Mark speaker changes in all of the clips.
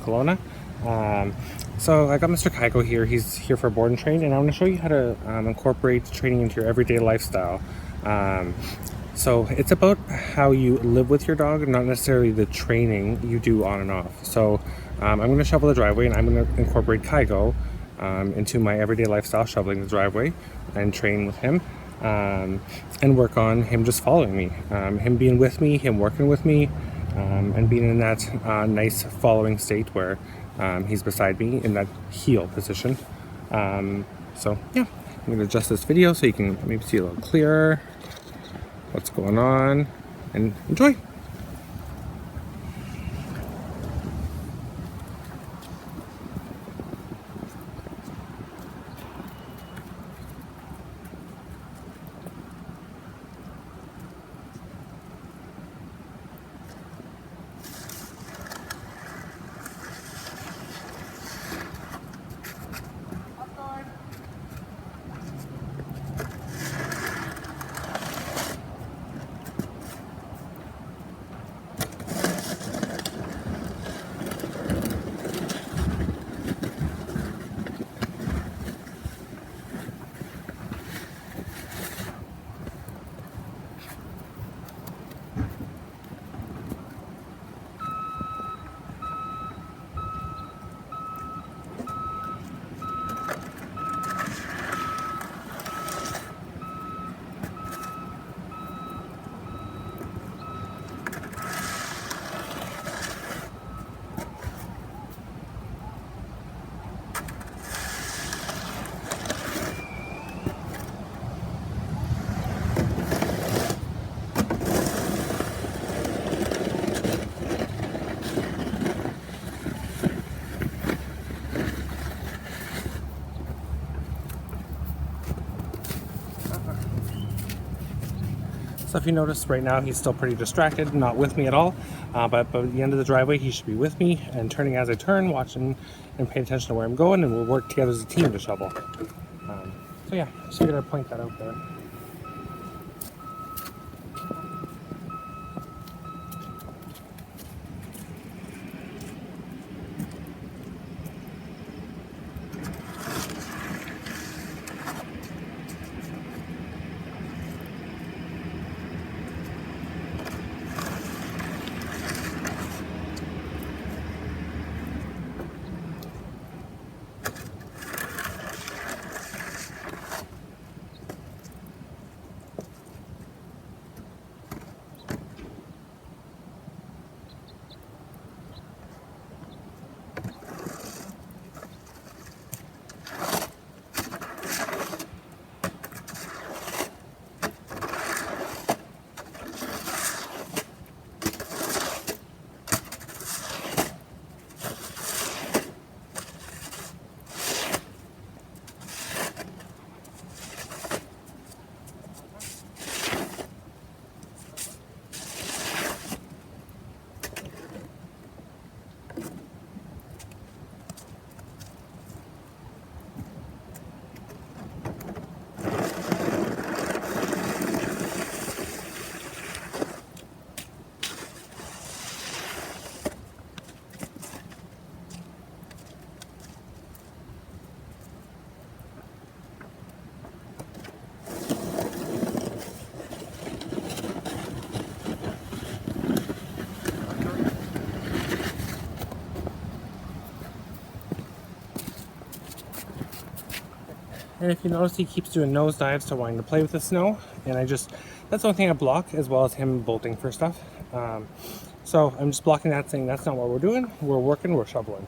Speaker 1: Kelowna. So I got Mr. Kygo here. He's here for board and train, and I want to show you how to incorporate training into your everyday lifestyle. So it's about how you live with your dog, not necessarily the training you do on and off. So I'm going to shovel the driveway, and I'm going to incorporate Kygo into my everyday lifestyle, shoveling the driveway and train with him, and work on him just following me, him being with me, him working with me, and being in that nice following state where he's beside me in that heel position. So yeah, I'm going to adjust this video so you can maybe see a little clearer what's going on, and enjoy. So if you notice right now, he's still pretty distracted, not with me at all. But by the end of the driveway, he should be with me and turning as I turn, watching and paying attention to where I'm going, and we'll work together as a team to shovel. So yeah, just figured I'd point that out there. And if you notice, he keeps doing nosedives to wanting to play with the snow, and that's the only thing I block, as well as him bolting for stuff. So I'm just blocking that, saying that's not what we're doing. We're working, we're shoveling.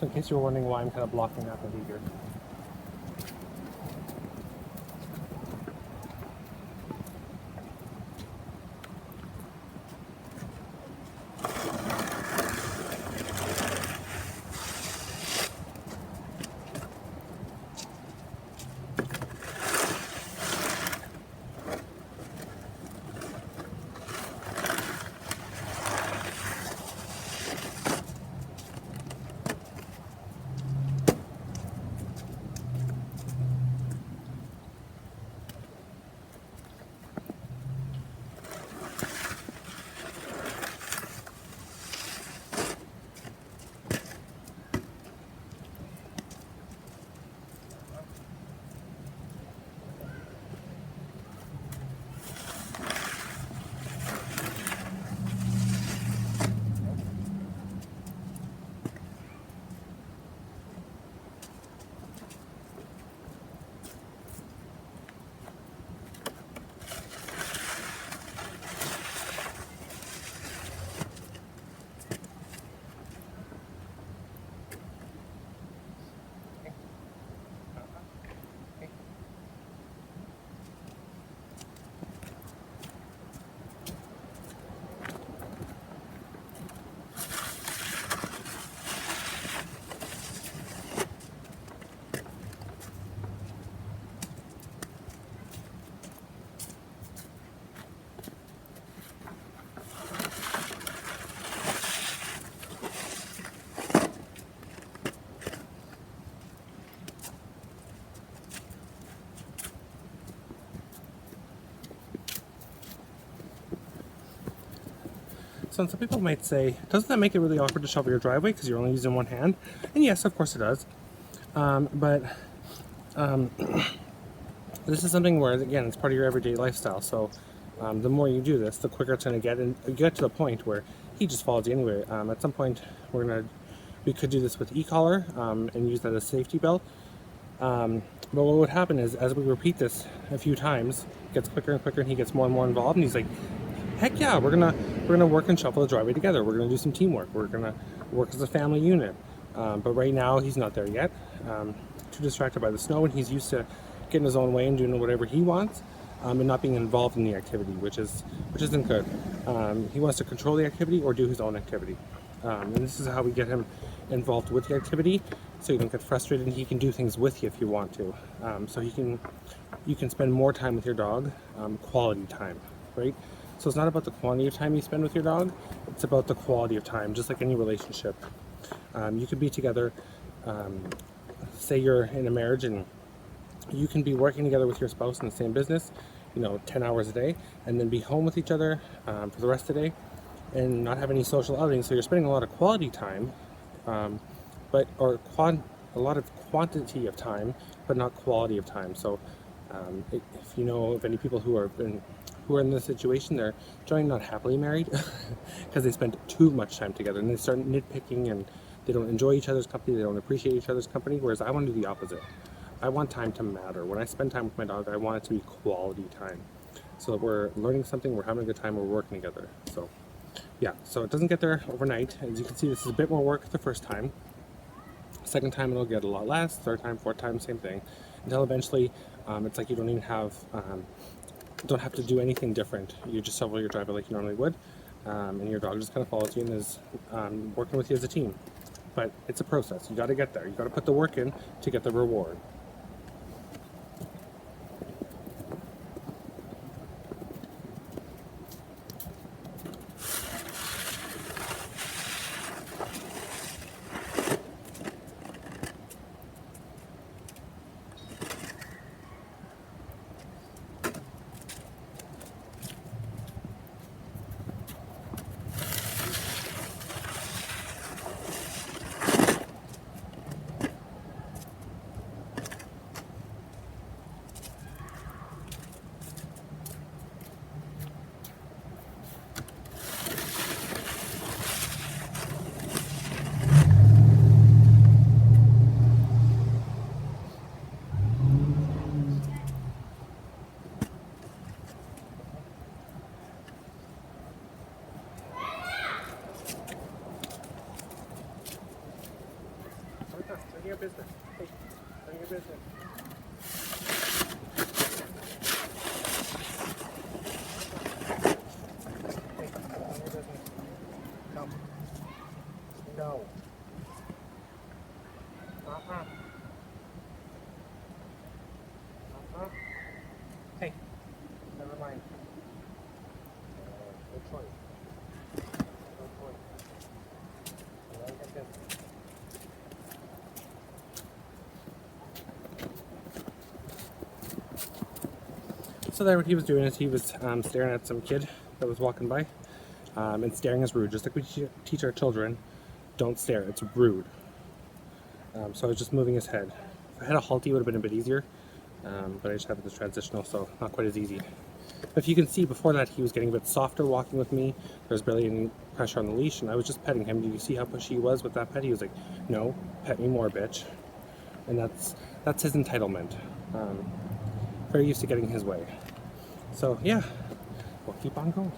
Speaker 1: So in case you were wondering why I'm kind of blocking that behavior. So some people might say, doesn't that make it really awkward to shovel your driveway because you're only using one hand? And yes, of course it does. But this is something where, again, it's part of your everyday lifestyle. So the more you do this, the quicker it's going to get. And you get to the point where he just follows you anyway. At some point, we could do this with e-collar and use that as a safety belt. But what would happen is, as we repeat this a few times, it gets quicker and quicker, and he gets more and more involved. And he's like, "Heck yeah, we're gonna work and shovel the driveway together. We're gonna do some teamwork. We're gonna work as a family unit." But right now, he's not there yet. Too distracted by the snow, and he's used to getting his own way and doing whatever he wants, and not being involved in the activity, which isn't good. He wants to control the activity or do his own activity, and this is how we get him involved with the activity, so you don't get frustrated, and he can do things with you if you want to. So you can spend more time with your dog, quality time, right? So it's not about the quantity of time you spend with your dog, it's about the quality of time, just like any relationship. You could be together, say you're in a marriage, and you can be working together with your spouse in the same business, 10 hours a day, and then be home with each other for the rest of the day and not have any social outings. So you're spending a lot of quality time, a lot of quantity of time, but not quality of time. So if you know of any people who are in this situation, they're generally not happily married because they spend too much time together and they start nitpicking and they don't enjoy each other's company, they don't appreciate each other's company, whereas I want to do the opposite. I want time to matter. When I spend time with my dog, I want it to be quality time. So that we're learning something, we're having a good time, we're working together. So yeah, so it doesn't get there overnight. As you can see, this is a bit more work the first time. Second time it'll get a lot less, third time, fourth time, same thing. Until eventually it's like you don't even don't have to do anything different. You just shovel your driveway like you normally would, and your dog just kind of follows you and is working with you as a team. But it's a process. You got to get there. You got to put the work in to get the reward. None of your business. Hey, none of your business. Hey, none of your business. Come. No. Uh-huh. Uh-huh. Hey, never mind. No choice. No choice. None of your business. So there, what he was doing is he was staring at some kid that was walking by, and staring is rude. Just like we teach our children, don't stare. It's rude. So I was just moving his head. If I had a halty, it would have been a bit easier, but I just have this transitional, so not quite as easy. But if you can see, before that, he was getting a bit softer walking with me. There was barely any pressure on the leash, and I was just petting him. Did you see how pushy he was with that pet? He was like, "No, pet me more, bitch." And that's his entitlement. Very used to getting his way. So yeah, we'll keep on going.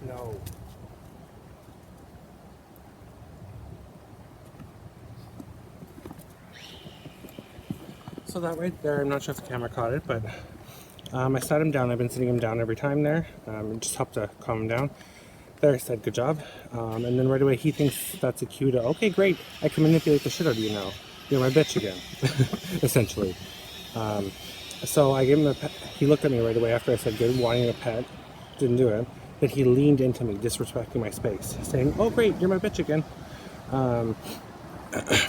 Speaker 1: No. So that right there, I'm not sure if the camera caught it, but I sat him down. I've been sitting him down every time there. It just helped to calm him down. There, I said, good job. And then right away, he thinks that's a cue to, okay, great, I can manipulate the shit out of you now. You're my bitch again, essentially. So I gave him a pet. He looked at me right away after I said good, wanting a pet. Didn't do it. Then he leaned into me, disrespecting my space, saying, oh, great, you're my bitch again.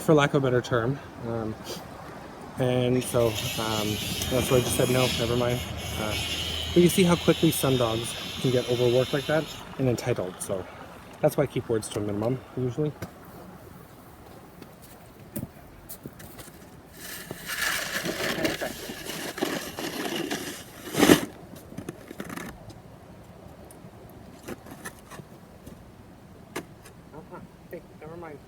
Speaker 1: For lack of a better term. And so that's why I just said, no, never mind. But you see how quickly some dogs can get overworked like that and entitled. So that's why I keep words to a minimum, usually. Hey, never mind.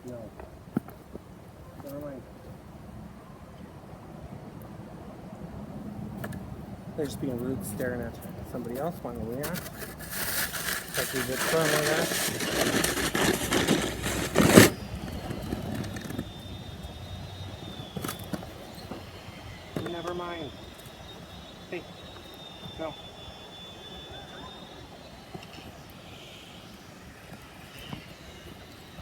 Speaker 1: No. Never mind. They're just being rude, staring at somebody else, wanting to react. Like we did firmly there. Never mind. Hey, go.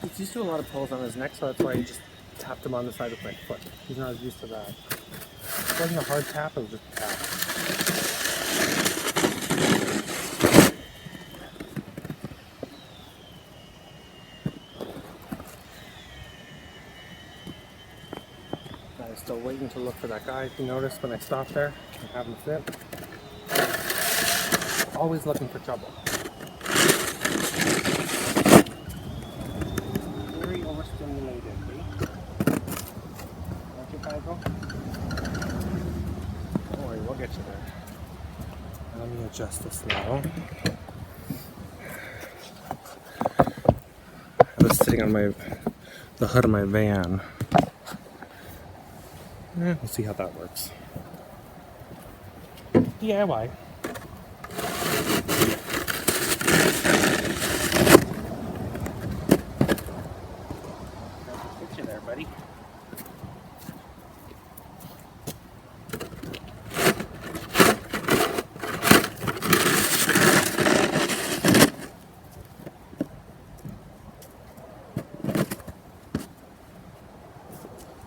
Speaker 1: He's used to a lot of pulls on his neck, so that's why he just tapped him on the side with my foot. He's not as used to that. It wasn't a hard tap, it was just a tap. I was still waiting to look for that guy. If you noticed when I stopped there, I have him sit. Always looking for trouble. Very overstimulated, eh? Aren't you, Kygo? Don't worry, we'll get you there. Let me adjust this now. I was sitting on the hood of my van. We'll see how that works. DIY. Get you there, buddy.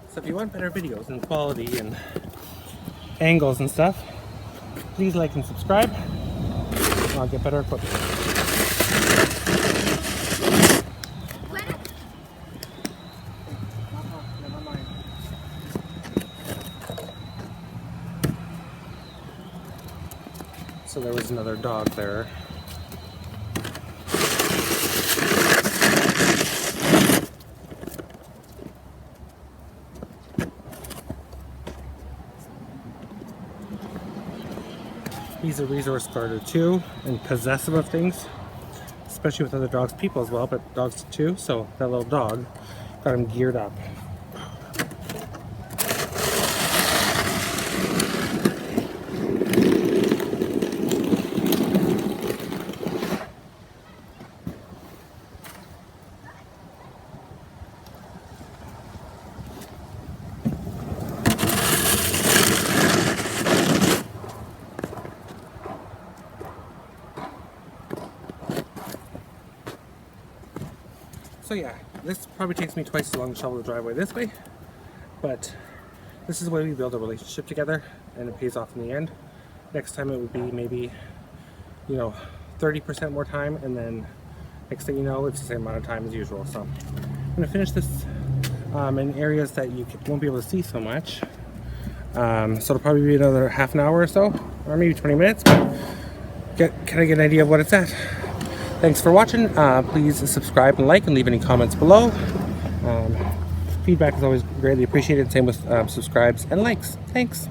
Speaker 1: So if you want better videos and quality and angles and stuff, please like and subscribe, and I'll get better equipment. Never mind. So there was another dog there. He's a resource guarder too, and possessive of things, especially with other dogs, people as well, but dogs too. So that little dog got him geared up. So yeah, this probably takes me twice as long to shovel the driveway this way, but this is the way we build a relationship together, and it pays off in the end. Next time it would be maybe, 30% more time, and then next thing you know, it's the same amount of time as usual. So I'm gonna finish this in areas that you won't be able to see so much. So it'll probably be another half an hour or so, or maybe 20 minutes, but kind of get an idea of what it's at. Thanks for watching. Please subscribe and like, and leave any comments below. Feedback is always greatly appreciated. Same with subscribes and likes. Thanks.